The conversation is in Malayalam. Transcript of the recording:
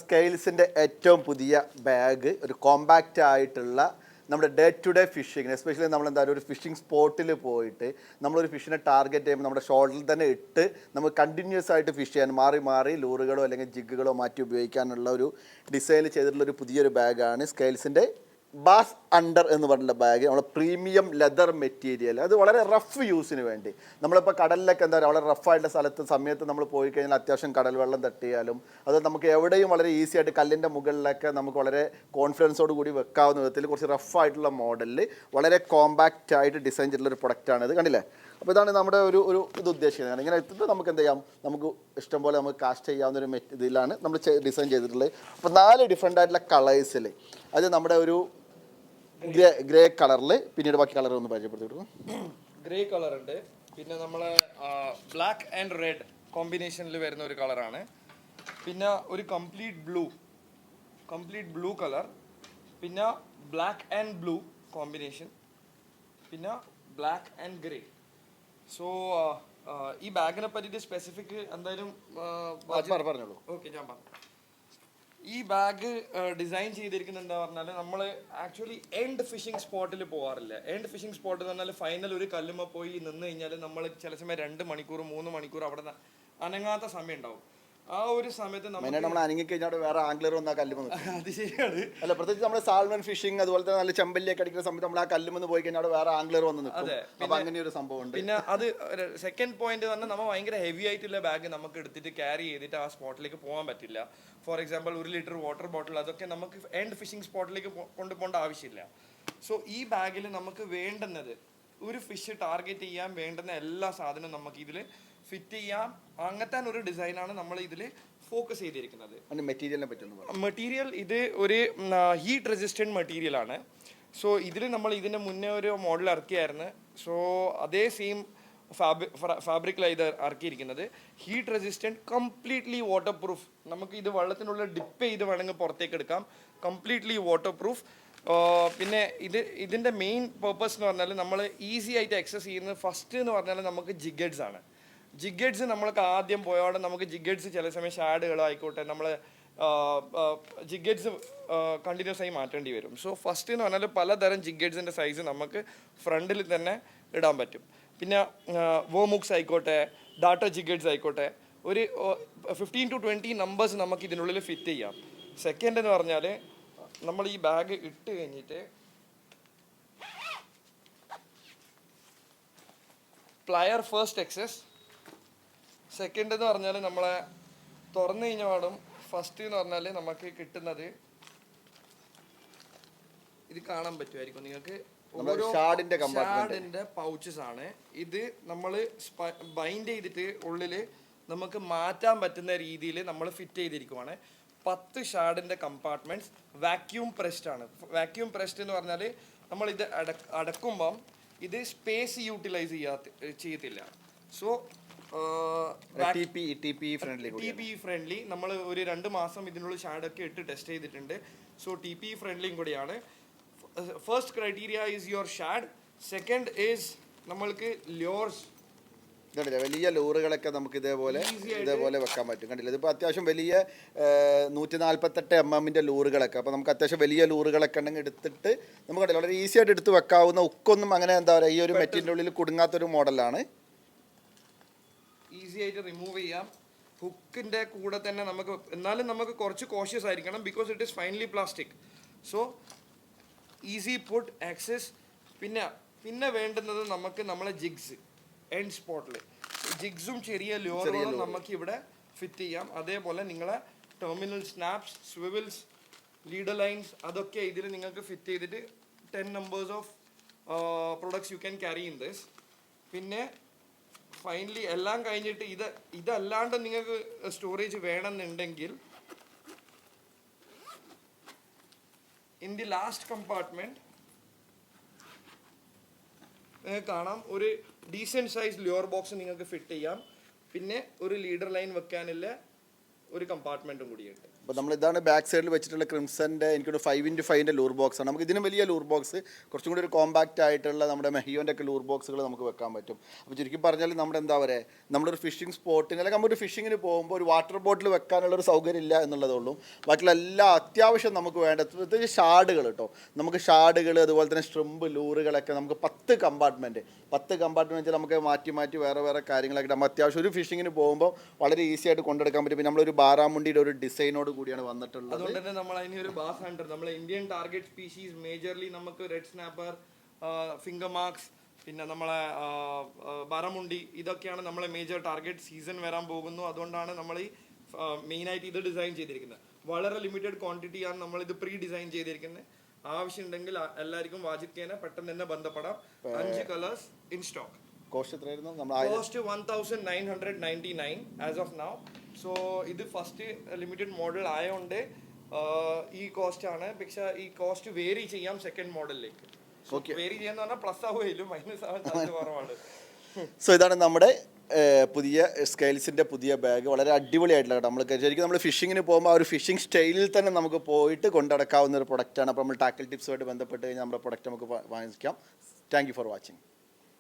സ്കെയിൽസിൻ്റെ ഏറ്റവും പുതിയ ബാഗ് ഒരു കോമ്പാക്റ്റ് ആയിട്ടുള്ള നമ്മുടെ ഡേ ടു ഡേ ഫിഷിങ്ങിന് എസ്പെഷ്യലി നമ്മൾ എന്താ ഒരു ഫിഷിംഗ് സ്പോട്ടിൽ പോയിട്ട് നമ്മളൊരു ഫിഷിനെ ടാർഗറ്റ് ചെയ്യുമ്പോൾ നമ്മുടെ ഷോൾഡറിൽ തന്നെ ഇട്ട് നമുക്ക് കണ്ടിന്യൂസ് ആയിട്ട് ഫിഷ് ചെയ്യാൻ മാറി മാറി ലൂറുകളോ അല്ലെങ്കിൽ ജിഗുകളോ മാറ്റി ഉപയോഗിക്കാനുള്ള ഒരു ഡിസൈൻ ചെയ്തിട്ടുള്ള ഒരു പുതിയൊരു ബാഗാണ് സ്കെയിൽസിൻ്റെ ബാസ് അണ്ടർ എന്ന് പറഞ്ഞിട്ടുള്ള ബാഗ് നമ്മുടെ പ്രീമിയം ലെതർ മെറ്റീരിയൽ. അത് വളരെ റഫ് യൂസിന് വേണ്ടി നമ്മളിപ്പോൾ കടലിലൊക്കെ എന്താ പറയുക വളരെ റഫായിട്ടുള്ള സമയത്ത് നമ്മൾ പോയി കഴിഞ്ഞാൽ അത്യാവശ്യം കടൽ വെള്ളം തട്ടിയാലും അത് നമുക്ക് എവിടെയും വളരെ ഈസി ആയിട്ട് കല്ലിൻ്റെ മുകളിലൊക്കെ നമുക്ക് വളരെ കോൺഫിഡൻസോട് കൂടി വെക്കാവുന്ന വിധത്തിൽ കുറച്ച് റഫായിട്ടുള്ള മോഡലിൽ വളരെ കോമ്പാക്റ്റ് ആയിട്ട് ഡിസൈൻ ചെയ്തിട്ടുള്ള ഒരു പ്രൊഡക്റ്റാണ് ഇത്. കണ്ടില്ലേ? അപ്പോൾ ഇതാണ് നമ്മുടെ ഒരു ഇത് ഉദ്ദേശിക്കുന്നത്. ഇങ്ങനെ എത്തിയിട്ട് നമുക്ക് എന്ത് ചെയ്യാം, നമുക്ക് ഇഷ്ടം പോലെ നമുക്ക് കാസ്റ്റ് ചെയ്യാവുന്ന ഒരു ഇതിലാണ് നമ്മൾ ഡിസൈൻ ചെയ്തിട്ടുള്ളത്. അപ്പോൾ 4 ഡിഫറെൻ്റ് ആയിട്ടുള്ള കളേഴ്സിൽ അത് നമ്മുടെ ഒരു ഗ്രേ കളറിൽ, പിന്നീട് ബാക്കി കളർ ഒന്ന് പരിചയപ്പെടുത്തി. ഗ്രേ കളർ ഉണ്ട്, പിന്നെ നമ്മളെ ബ്ലാക്ക് ആൻഡ് റെഡ് കോമ്പിനേഷനിൽ വരുന്ന ഒരു കളറാണ്, പിന്നെ ഒരു കംപ്ലീറ്റ് ബ്ലൂ കളർ, പിന്നെ ബ്ലാക്ക് ആൻഡ് ബ്ലൂ കോമ്പിനേഷൻ, പിന്നെ ബ്ലാക്ക് ആൻഡ് ഗ്രേ. സോ ഈ ബാഗിനെ പറ്റിയിട്ട് സ്പെസിഫിക് എന്തായാലും പറഞ്ഞോളൂ. ഓക്കെ, ഞാൻ പറഞ്ഞു. ഈ ബാഗ് ഡിസൈൻ ചെയ്തിരിക്കുന്നത് എന്താ പറഞ്ഞാൽ, നമ്മൾ ആക്ച്വലി എൻഡ് ഫിഷിംഗ് സ്പോട്ടിൽ പോകാറില്ല. എൻഡ് ഫിഷിംഗ് സ്പോട്ട് എന്ന് പറഞ്ഞാൽ ഫൈനൽ ഒരു കല്ലുമ്മ പോയി നിന്ന് കഴിഞ്ഞാൽ നമ്മൾ ചില സമയം 2 മണിക്കൂർ 3 മണിക്കൂർ അവിടെ അനങ്ങാത്ത സമയം ഉണ്ടാവും. ആ ഒരു സമയത്ത് നമ്മൾ അനങ്ങി കഴിഞ്ഞാൽ വേറെ ആംഗ്ലർ വന്നാൽ കല്ലുമെന്ന്. അത് ശരിയാണ്. അല്ല, പ്രത്യേകിച്ച് നമ്മൾ സാൽമൺ ഫിഷിംഗ് അതുപോലെ തന്നെ നല്ല ചെമ്പല്ലിയൊക്കെ അടിക്കുന്ന സമയത്ത് നമ്മൾ ആ കല്ലുമെന്ന് പോയി കഴിഞ്ഞാൽ അവിടെ വേറെ ആംഗ്ലർ വന്ന് നിൽക്കും. അപ്പൊ അങ്ങനെ ഒരു സംഭവം ഉണ്ട്. പിന്നെ അത് സെക്കൻഡ് പോയിന്റ് പറഞ്ഞാൽ നമ്മൾ ഭയങ്കര ഹെവി ആയിട്ടുള്ള ബാഗ് നമുക്ക് എടുത്തിട്ട് ക്യാരി ചെയ്തിട്ട് ആ സ്പോട്ടിലേക്ക് പോകാൻ പറ്റില്ല. For example 1 litre water bottle അതൊക്കെ നമുക്ക് എൻഡ് ഫിഷിംഗ് സ്പോട്ടിലേക്ക് കൊണ്ടുപോകേണ്ട ആവശ്യമില്ല. സോ ഈ ബാഗിൽ നമുക്ക് വേണ്ടുന്നത് ഒരു ഫിഷ് ടാർഗറ്റ് ചെയ്യാൻ വേണ്ടുന്ന എല്ലാ സാധനവും നമുക്ക് ഇതിൽ ഫിറ്റ് ചെയ്യാം. അങ്ങനത്തെ ഒരു ഡിസൈനാണ് നമ്മൾ ഇതിൽ ഫോക്കസ് ചെയ്തിരിക്കുന്നത്. മെറ്റീരിയൽ ഇത് ഒരു ഹീറ്റ് റെസിസ്റ്റൻറ്റ് മെറ്റീരിയൽ ആണ്. സോ ഇതിൽ നമ്മൾ ഇതിൻ്റെ മുന്നേ ഒരു മോഡൽ ഇറക്കിയായിരുന്നു. സോ അതേ സെയിം ഫാബ്രിക്കിലാണ് ഇത് ഇറക്കിയിരിക്കുന്നത്. Heat resistant, completely waterproof. നമുക്ക് ഇത് വെള്ളത്തിനുള്ള ഡിപ്പ് ചെയ്ത് വേണമെങ്കിൽ പുറത്തേക്ക് എടുക്കാം. Completely waterproof. പിന്നെ ഇതിൻ്റെ മെയിൻ പർപ്പസ് എന്ന് പറഞ്ഞാൽ നമ്മൾ ഈസി ആയിട്ട് ആക്സസ് ചെയ്യുന്നത് ഫസ്റ്റ് എന്ന് പറഞ്ഞാൽ നമുക്ക് ജിഗഡ്സ് ആണ്. ജിഗഡ്സ് നമ്മൾക്ക് ആദ്യം പോയോടെ നമുക്ക് ജിഗഡ്സ് ചില സമയം ഷാഡുകളായിക്കോട്ടെ നമ്മൾ ജിഗഡ്സ് കണ്ടിന്യൂസ് ആയി മാറ്റേണ്ടി വരും. സോ ഫസ്റ്റ് എന്ന് പറഞ്ഞാൽ പലതരം ജിഗഡ്സിൻ്റെ സൈസ് നമുക്ക് ഫ്രണ്ടിൽ തന്നെ ഇടാൻ പറ്റും. പിന്നെ വോമുക്സ് ആയിക്കോട്ടെ, ഡാറ്റ ജിഗഡ്സ് ആയിക്കോട്ടെ, ഒരു 15 to 20 നമ്പേഴ്സ് നമുക്ക് ഇതിനുള്ളിൽ ഫിറ്റ് ചെയ്യാം. സെക്കൻഡ് എന്ന് പറഞ്ഞാൽ നമ്മൾ ഈ ബാഗ് ഇട്ട് കഴിഞ്ഞിട്ട് പ്ലയർ ഫസ്റ്റ് എക്സസ്. സെക്കൻഡ് എന്ന് പറഞ്ഞാൽ നമ്മളെ തുറന്നു കഴിഞ്ഞ പാടും ഫസ്റ്റ് എന്ന് പറഞ്ഞാൽ നമുക്ക് കിട്ടുന്നത് ഇത് കാണാൻ പറ്റുമായിരിക്കും നിങ്ങൾക്ക്. ഷാഡിന്റെ പൗച്ചസ് ആണ് ഇത്. നമ്മൾ ബൈൻഡ് ചെയ്തിട്ട് ഉള്ളിൽ നമുക്ക് മാറ്റാൻ പറ്റുന്ന രീതിയിൽ നമ്മൾ ഫിറ്റ് ചെയ്തിരിക്കുവാണ്. 10 ഷാഡിന്റെ കമ്പാർട്ട്മെന്റ്സ് വാക്യൂം പ്രസ്ഡ് ആണ്. വാക്യൂം പ്രസ്ഡ് എന്ന് പറഞ്ഞാൽ നമ്മൾ ഇത് അടക്കുമ്പം ഇത് സ്പേസ് യൂട്ടിലൈസ് ചെയ്യത്തില്ല. So TPE friendly. നമ്മൾ ഒരു 2 മാസം ഇതിനുള്ളിൽ ഷാഡൊക്കെ ഇട്ട് ടെസ്റ്റ് ചെയ്തിട്ടുണ്ട്. സോ TPE ഫ്രണ്ട്ലിയും കൂടിയാണ്. First criteria is your shade. Second is നമ്മൾക്ക് ല്യോർസ്. വലിയ ലൂറുകളൊക്കെ നമുക്ക് ഇതേപോലെ വെക്കാൻ പറ്റും. കണ്ടില്ല, ഇതിപ്പോൾ അത്യാവശ്യം വലിയ 148 mm ലൂറുകളൊക്കെ. അപ്പോൾ നമുക്ക് അത്യാവശ്യം വലിയ ലൂറുകളൊക്കെ ഉണ്ടെങ്കിൽ എടുത്തിട്ട് നമുക്ക് കണ്ടില്ല വളരെ ഈസി ആയിട്ട് എടുത്ത് വെക്കാവുന്ന, ഉക്കൊന്നും അങ്ങനെ എന്താ പറയുക ഈ ഒരു മെറ്റീരിയലിൻ്റെ ഉള്ളിൽ കുടുങ്ങാത്തൊരു മോഡലാണ്. ഈസി ആയിട്ട് റിമൂവ് ചെയ്യാം. ഹുക്കിൻ്റെ കൂടെ തന്നെ നമുക്ക്, എന്നാലും നമുക്ക് കുറച്ച് കോഷ്യസ് ആയിരിക്കണം because it is finally plastic. So easy put access. പിന്നെ വേണ്ടുന്നത് നമുക്ക് നമ്മളെ ജിഗ്സ് എൻഡ് സ്പോട്ടിൽ ജിഗ്സും ചെറിയ ലോറുകളും നമുക്ക് ഇവിടെ ഫിറ്റ് ചെയ്യാം. അതേപോലെ നിങ്ങളെ ടെർമിനൽ സ്നാപ്സ്, സ്വിവൽസ്, ലീഡർ ലൈൻസ് അതൊക്കെ ഇതിൽ നിങ്ങൾക്ക് ഫിറ്റ് ചെയ്തിട്ട് 10 numbers of products you can carry in this. പിന്നെ ഫൈനലി എല്ലാം കഴിഞ്ഞിട്ട് ഇതല്ലാണ്ട് നിങ്ങൾക്ക് സ്റ്റോറേജ് വേണമെന്നുണ്ടെങ്കിൽ ഇൻ ദി ലാസ്റ്റ് കമ്പാർട്ട്മെന്റ് നിങ്ങൾക്ക് കാണാം ഒരു ഡീസെൻറ്റ് സൈസ് ലിയോർ ബോക്സ് നിങ്ങൾക്ക് ഫിറ്റ് ചെയ്യാം. പിന്നെ ഒരു ലീഡർ ലൈൻ വെക്കാനുള്ള ഒരു കമ്പാർട്ട്മെൻറ്റും കൂടിയുണ്ട്. അപ്പോൾ നമ്മൾ ഇതാണ് ബാക്ക് സൈഡിൽ വെച്ചിട്ടുള്ള ക്രിംസൻ്റെ എനിക്കൊരു 5x5 ലൂർ ബോക്സാണ്. നമുക്ക് ഇതിനും വലിയ ലൂർ ബോക്സ്, കുറച്ചും കൂടി ഒരു കോമ്പാക്റ്റ് ആയിട്ടുള്ള നമ്മുടെ മെഹിയോൻ്റെ ഒക്കെ ലൂർ ബോക്സുകൾ നമുക്ക് വെക്കാൻ പറ്റും. അപ്പോൾ ചുരുക്കി പറഞ്ഞാൽ നമ്മുടെ എന്താ പറയുക, നമ്മളൊരു ഫിഷിംഗ് സ്പോട്ടിന് അല്ലെങ്കിൽ നമ്മളൊരു ഫിഷിങ്ങിന് പോകുമ്പോൾ ഒരു വാട്ടർ ബോട്ടിൽ വെക്കാനുള്ളൊരു സൗകര്യം ഇല്ല എന്നുള്ളതേ ഉള്ളൂ. ബാക്കിയുള്ള എല്ലാ അത്യാവശ്യം നമുക്ക് വേണ്ട പ്രത്യേകിച്ച് ഷാഡുകൾ കേട്ടോ, നമുക്ക് ഷാഡുകൾ അതുപോലെ തന്നെ സ്ട്രിമ്പ് ലൂറുകളൊക്കെ നമുക്ക് 10 കമ്പാർട്ട്മെൻറ്റ് നമുക്ക് മാറ്റി മാറ്റി വേറെ വേറെ കാര്യങ്ങളൊക്കെ നമ്മൾ അത്യാവശ്യം ഒരു ഫിഷിങ്ങിന് പോകുമ്പോൾ വളരെ ഈസി ആയിട്ട് കൊണ്ടെടുക്കാൻ പറ്റും. പിന്നെ നമ്മളൊരു ബാറാമുണ്ടിയുടെ ഒരു ഡിസൈനോട് കൂടിയാണ് വന്നിട്ടുള്ളത്. അതുകൊണ്ട് തന്നെ നമ്മൾ അതിന് ഒരു ബാസ് ഹണ്ടർ, നമ്മളെ ഇന്ത്യൻ ടാർഗറ്റ് സ്പീഷീസ് മേജർലി നമുക്ക് റെഡ് സ്നാപ്പർ, ഫിംഗർ മാർക്സ്, പിന്നെ നമ്മളെ ബാറാമുണ്ടി, ഇതൊക്കെയാണ് നമ്മളെ മേജർ ടാർഗറ്റ്. സീസൺ വരാൻ പോകുന്നു, അതുകൊണ്ടാണ് നമ്മൾ ഈ മെയിനായിട്ട് ഇത് ഡിസൈൻ ചെയ്തിരിക്കുന്നത്. വളരെ ലിമിറ്റഡ് ക്വാണ്ടിറ്റിയാണ് നമ്മൾ ഇത് പ്രീ ഡിസൈൻ ചെയ്തിരിക്കുന്നത്. ആവശ്യമുണ്ടെങ്കിൽ എല്ലാവർക്കും വാജിക്കേനെ പെട്ടെന്ന് തന്നെ ബന്ധപ്പെടാം. 5 കളേഴ്സ് ഇൻ സ്റ്റോക്ക്. കോസ്റ്റ് എത്രയായിരുന്നു? Cost 1999 as of now. So ഇത് ഫസ്റ്റ് ലിമിറ്റഡ് മോഡൽ ആയതുകൊണ്ട് ഈ കോസ്റ്റ് ആണ്. പക്ഷെ ഈ കോസ്റ്റ് വേരി ചെയ്യാം സെക്കൻഡ് മോഡലിലേക്ക്. വേരി ചെയ്യാന്ന് പറഞ്ഞാൽ പ്ലസ് ആവുകയില്ല, മൈനസ് ആവാൻ ചാൻസ് കുറവാണ്. സോ ഇതാണ് നമ്മുടെ പുതിയ സ്കെയിൽസിൻ്റെ പുതിയ ബാഗ്. വളരെ അടിപൊളിയായിട്ടുള്ള കേട്ടോ. നമ്മൾ ശരിക്കും നമ്മൾ ഫിഷിങ്ങിന് പോകുമ്പോൾ ആ ഒരു ഫിഷിംഗ് സ്റ്റൈലിൽ തന്നെ നമുക്ക് പോയിട്ട് കൊണ്ടടക്കാവുന്ന ഒരു പ്രൊഡക്റ്റാണ്. അപ്പോൾ നമ്മൾ ടാക്കിൾ ടിപ്സുമായിട്ട് ബന്ധപ്പെട്ട് കഴിഞ്ഞാൽ നമ്മുടെ പ്രൊഡക്റ്റ് നമുക്ക് വാങ്ങിക്കാം. Thank you for watching.